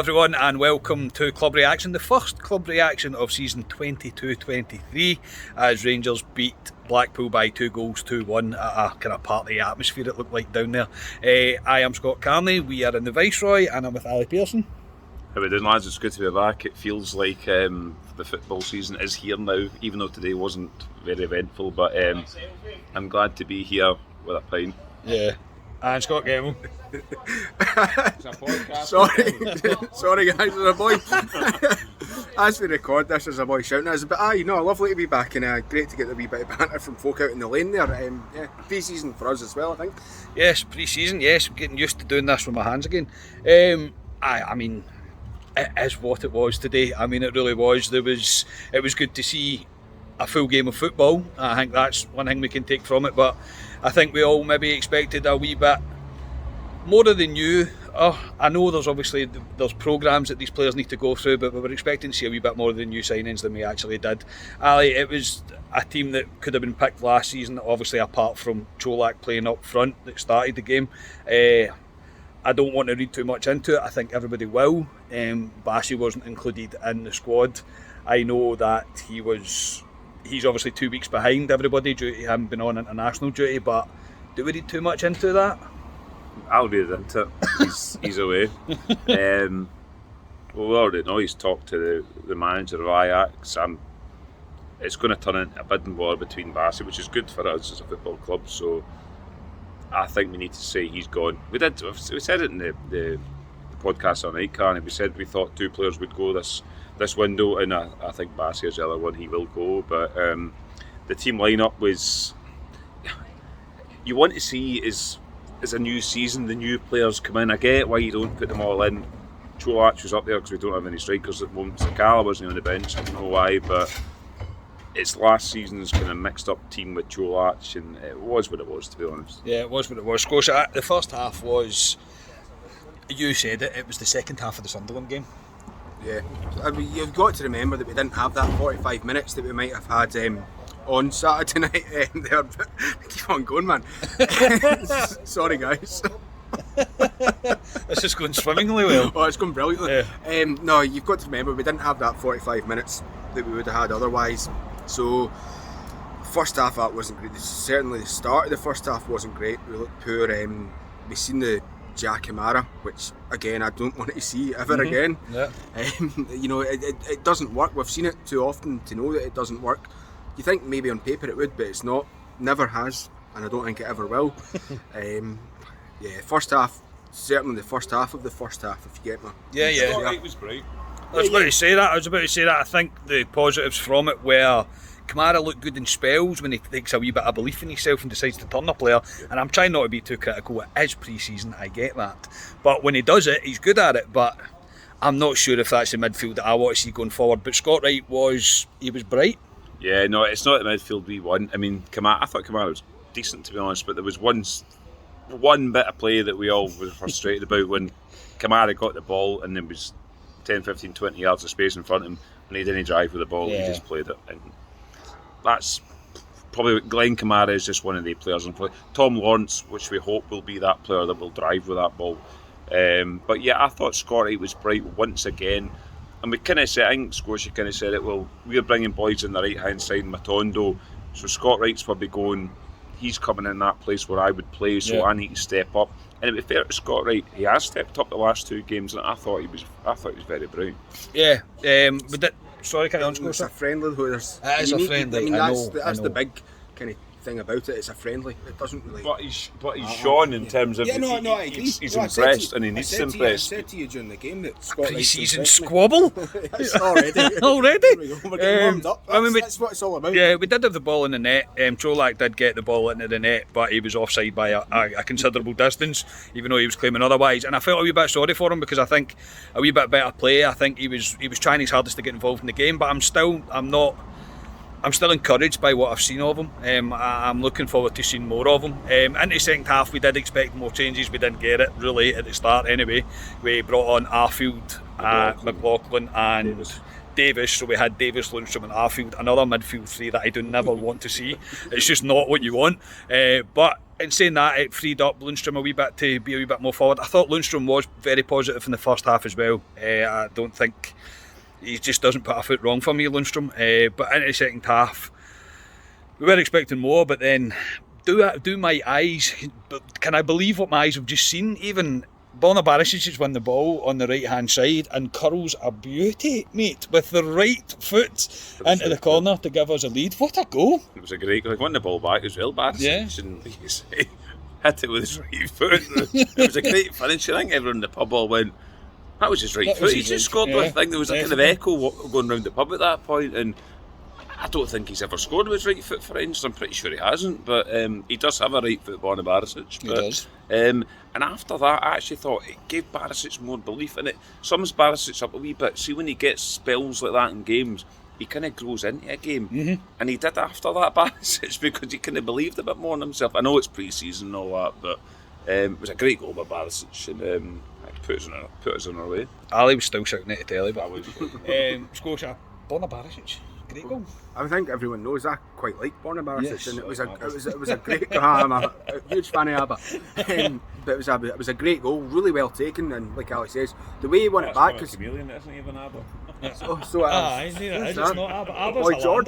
everyone and welcome to Club Reaction, the first Club Reaction of season 22-23 as Rangers beat Blackpool by 2-1 at a kind of party atmosphere it looked like down there. I am Scott Carney, we are in the Viceroy and I'm with Ali Pearson. How are we doing, lads? It's good to be back. It feels like the football season is here now, even though today wasn't very eventful, but I'm glad to be here with a pint. Yeah. And Scott Gamble. Sorry guys, there's a boy. As we record this, there's a boy shouting at us, but lovely to be back and great to get a wee bit of banter from folk out in the lane there. Pre-season for us as well, I think. Yes, pre-season, yes, getting used to doing this with my hands again. I mean, it is what it was today. I mean, it really was. It was good to see a full game of football. I think that's one thing we can take from it, but I think we all maybe expected a wee bit more than you. I know there's programmes that these players need to go through, but we were expecting to see a wee bit more than new signings than we actually did. Ali, it was a team that could have been picked last season, obviously apart from Čolak playing up front that started the game. I don't want to read too much into it. I think everybody will. Bassi wasn't included in the squad. I know that he's obviously 2 weeks behind everybody due to him being on international duty, but do we read too much into that? I'll read into it. He's away. Well, we already know he's talked to the manager of Ajax, and it's going to turn into a bidding war between Bassi, which is good for us as a football club, so I think we need to say he's gone. We said it in the podcast on night, Carney. We said we thought 2 players would go this window, and I think Bassi is the other one. He will go, but the team lineup was, you want to see is a new season, the new players come in. I get why you don't put them all in. Čolak was up there because we don't have any strikers at the moment. Sakala wasn't on the bench, I don't know why, but it's last season's kind of mixed up team with Čolak, and it was what it was, to be honest. Yeah, it was what it was. Scotia, the first half was, you said it was the second half of the Sunderland game. Yeah, I mean, you've got to remember that we didn't have that 45 minutes that we might have had on Saturday night. Keep on going, man. Sorry, guys. It's just going swimmingly well. Oh, it's going brilliantly. Yeah. No, you've got to remember we didn't have that 45 minutes that we would have had otherwise. So, first half that wasn't great. Certainly the start of the first half wasn't great. We looked poor. We seen the Jack Kamara, which again I don't want to see ever again. Yeah. It doesn't work. We've seen it too often to know that it doesn't work. You think maybe on paper it would, but it's not. Never has, and I don't think it ever will. First half, certainly the first half of the first half, if you get me. Yeah. It was great. I was about to say that. I think the positives from it were Kamara looked good in spells when he takes a wee bit of belief in himself and decides to turn a player. And I'm trying not to be too critical. It is pre-season, I get that. But when he does it, he's good at it. But I'm not sure if that's the midfield that I want to see going forward. But Scott Wright was bright. Yeah, no, it's not the midfield we want. I mean, I thought Kamara was decent, to be honest, but there was one bit of play that we all were frustrated about when Kamara got the ball and there was 10, 15, 20 yards of space in front of him and he didn't drive with the ball, He just played it. And that's probably, Glenn Kamara is just one of the players. Tom Lawrence, which we hope will be that player that will drive with that ball. But yeah, I thought Scott Wright was bright once again. And we kind of said, I think Scotia kind of said it, well, we're bringing boys on the right hand side, Matondo, so Scott Wright's probably going, he's coming in that place where I would play, so I need to step up. And to be fair to Scott Wright, he has stepped up the last 2 games, and I thought he was very brilliant. Yeah, sorry, carry on, Scotia. It's a friendly though. It is a friendly. I know. That's the big kind of thing about it. It's a friendly. It doesn't really. But he's shown in terms of. I agree. He's impressed, and he needs to impress. I said to you during the game that Scott pre-season squabble. Already. We're getting warmed up. That's what it's all about. Yeah, we did have the ball in the net. Čolak did get the ball into the net, but he was offside by a considerable distance, even though he was claiming otherwise. And I felt a wee bit sorry for him because I think a wee bit better play. I think he was trying his hardest to get involved in the game, but I'm still encouraged by what I've seen of him. I'm looking forward to seeing more of him. In the second half, we did expect more changes. We didn't get it really at the start anyway. We brought on Arfield, McLaughlin and Davis, so we had Davis, Lundstram and Arfield, another midfield three that I do never want to see. It's just not what you want. But in saying that, it freed up Lundstram a wee bit to be a wee bit more forward. I thought Lundstram was very positive in the first half as well. I don't think he just doesn't put a foot wrong for me, Lundstram. But into the second half, we were expecting more, but then do my eyes, can I believe what my eyes have just seen? Even Borna Barisic has won the ball on the right hand side and curls a beauty, mate, with the right foot into the corner to give us a lead. What a goal! It was a great goal. He won the ball back as well, Barisic, and like you say, hit it with his right foot. It was a great finish. I think everyone in the pub all went, that was his right foot. He just scored. I think there was a kind of echo going round the pub at that point, and I don't think he's ever scored with his right foot for Rangers. I'm pretty sure he hasn't, but he does have a right foot, Borna Barisic. He does. And after that, I actually thought it gave Barisic more belief in it. Sums Barisic up a wee bit. See, when he gets spells like that in games, he kind of grows into a game. And he did after that, Barisic, because he kind of believed a bit more in himself. I know it's pre-season and all that, but it was a great goal by Barisic, and put us on our way. Ali was still shouting at the telly, but I was. Scotia, Borna Barisic. Great goal. I think everyone knows I quite like Borna Barisic, yes, and it was a great goal. I'm a huge fan of Abba, but it was a great goal, really well taken, and like Ali says, the way he won it back is. Chameleon, isn't even Abba. It's not Abba. Boy George,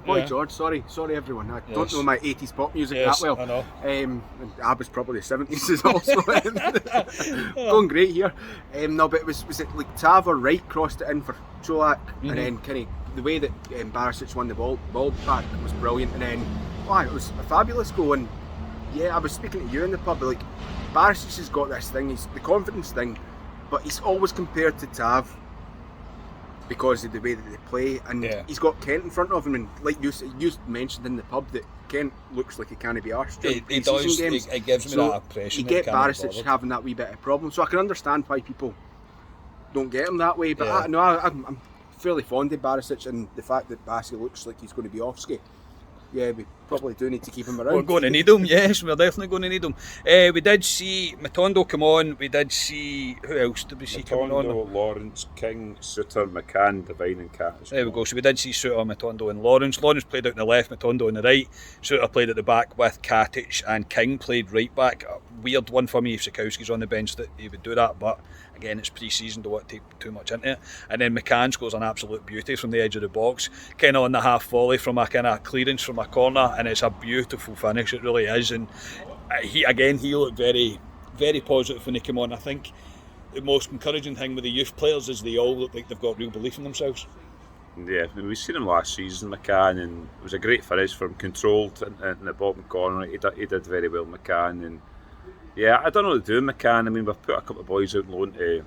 Boy George. Sorry everyone. I don't know my 80s pop music that well. I know. And Abba's probably the 70s as also. Going great here. No, but was it like Tav or Wright crossed it in for Cholak, and then Kenny. The way that Barisic won the ball back was brilliant, and then it was a fabulous goal. And yeah, I was speaking to you in the pub, like Barisic has got this thing, he's the confidence thing, but he's always compared to Tav because of the way that they play, and he's got Kent in front of him, and like you mentioned in the pub that Kent looks like he can't be arsed during pre-season games. It gives me that impression. You get Barisic having that wee bit of problem, so I can understand why people don't get him that way, but I'm fairly fond of Barisic, and the fact that Bassi looks like he's going to be off skate. Yeah, we probably do need to keep him around. We're going to need him, yes, we're definitely going to need him. We did see Matondo come on, we did see, who else did we see coming on? Matondo, Lawrence, King, Suter, McCann, Devine and Cat. There we go, so we did see Suter, Matondo and Lawrence. Lawrence played out on the left, Matondo on the right. Suter played at the back with Katic, and King played right back. A weird one for me if Sikowski's on the bench that he would do that, but again, it's pre-season, don't want to take too much into it. And then McCann scores an absolute beauty from the edge of the box, kind of on the half volley from a kind of clearance from a corner, and it's a beautiful finish, it really is. And he looked very, very positive when he came on. I think the most encouraging thing with the youth players is they all look like they've got real belief in themselves. Yeah, we've seen him last season, McCann, and it was a great finish from controlled in the bottom corner. He did very well, McCann, and yeah, I don't know what to do with McCann. I mean, we've put a couple of boys out on loan to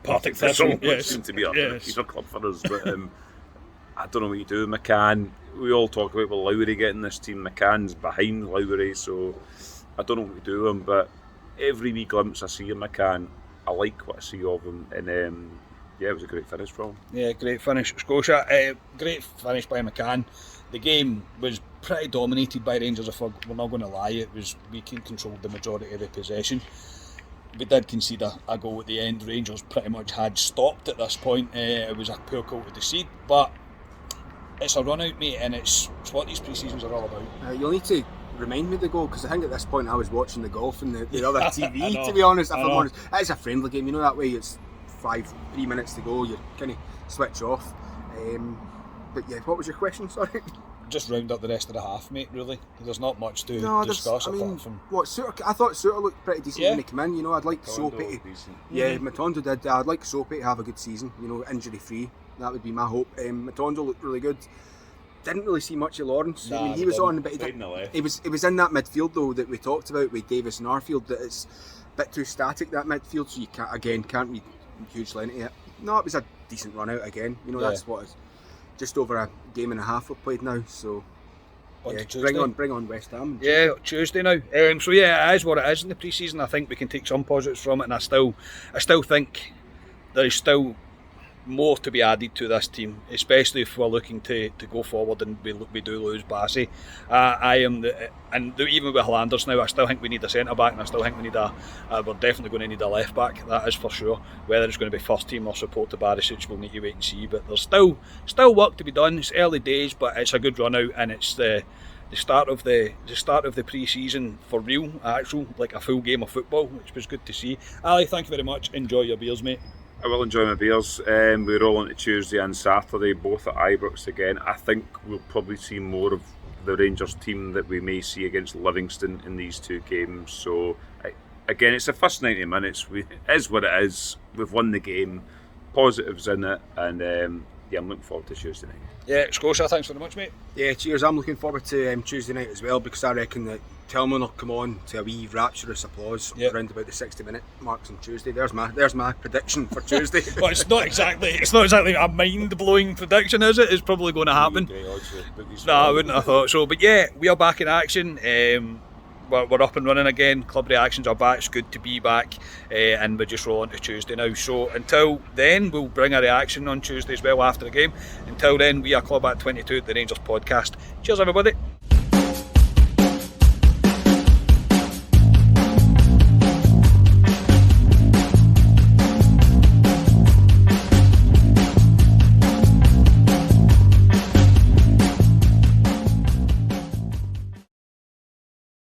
Partick Thistle, yes. To be he's a club for us, but I don't know what you do with McCann. We all talk about Lowry getting this team. McCann's behind Lowry, so I don't know what to do with him, but every wee glimpse I see of McCann, I like what I see of him, and it was a great finish from him. Yeah, great finish, Scotia. Great finish by McCann. The game was pretty dominated by Rangers, if we're not going to lie. We controlled the majority of the possession. We did concede a goal at the end. Rangers pretty much had stopped at this point. It was a poor goal to concede, but it's a run out, mate, and it's what these pre-seasons are all about. You'll need to remind me of the goal, because I think at this point I was watching the golf in the other TV, to be honest, if I'm honest. It's a friendly game, that way it's 3 minutes to go, you kind of switch off. But yeah, what was your question, sorry? Just round up the rest of the half, mate, really. There's not much to discuss apart from... I thought Suter looked pretty decent when he came in, I'd like Soapy to... Yeah, Matondo did. I'd like Soapy to have a good season, injury free. That would be my hope. Matondo looked really good. Didn't really see much of Lawrence. He was on, but he was in that midfield though that we talked about with Davis and Arfield, that it's a bit too static, that midfield, so you can't read hugely into it. No, it was a decent run out again. That's what it's just over a game and a half we've played now, so bring on West Ham. Yeah, Tuesday now. So yeah, it is what it is in the pre-season. I think we can take some positives from it, and I still think there is still more to be added to this team, especially if we're looking to go forward and we do lose Bassey. Even with Hollanders now, I still think we need a centre back, and I still think we're definitely going to need a left back. That is for sure. Whether it's going to be first team or support to Barisic, we'll need to wait and see. But there's still work to be done. It's early days, but it's a good run out, and it's the start of the pre-season for real, actual, like a full game of football, which was good to see. Ali, thank you very much. Enjoy your beers, mate. I will enjoy my beers. We roll into Tuesday and Saturday, both at Ibrox again. I think we'll probably see more of the Rangers team that we may see against Livingston in these two games. So, again, it's the first 90 minutes. It is what it is. We've won the game. Positives in it. And, I'm looking forward to Tuesday night. Yeah, Scotia, thanks very much, mate. Yeah, cheers. I'm looking forward to Tuesday night as well, because I reckon that Tillman will come on to a wee rapturous applause around about the 60-minute marks on Tuesday. There's my prediction for Tuesday. Well, it's not exactly a mind-blowing prediction, is it? It's probably going to happen. No, I wouldn't have thought so. But yeah, we are back in action. We're up and running again. Club reactions are back. It's good to be back, and we're just rolling to Tuesday now. So until then, we'll bring a reaction on Tuesday as well after the game. Until then, we are Club at 22 at the Rangers podcast. Cheers, everybody.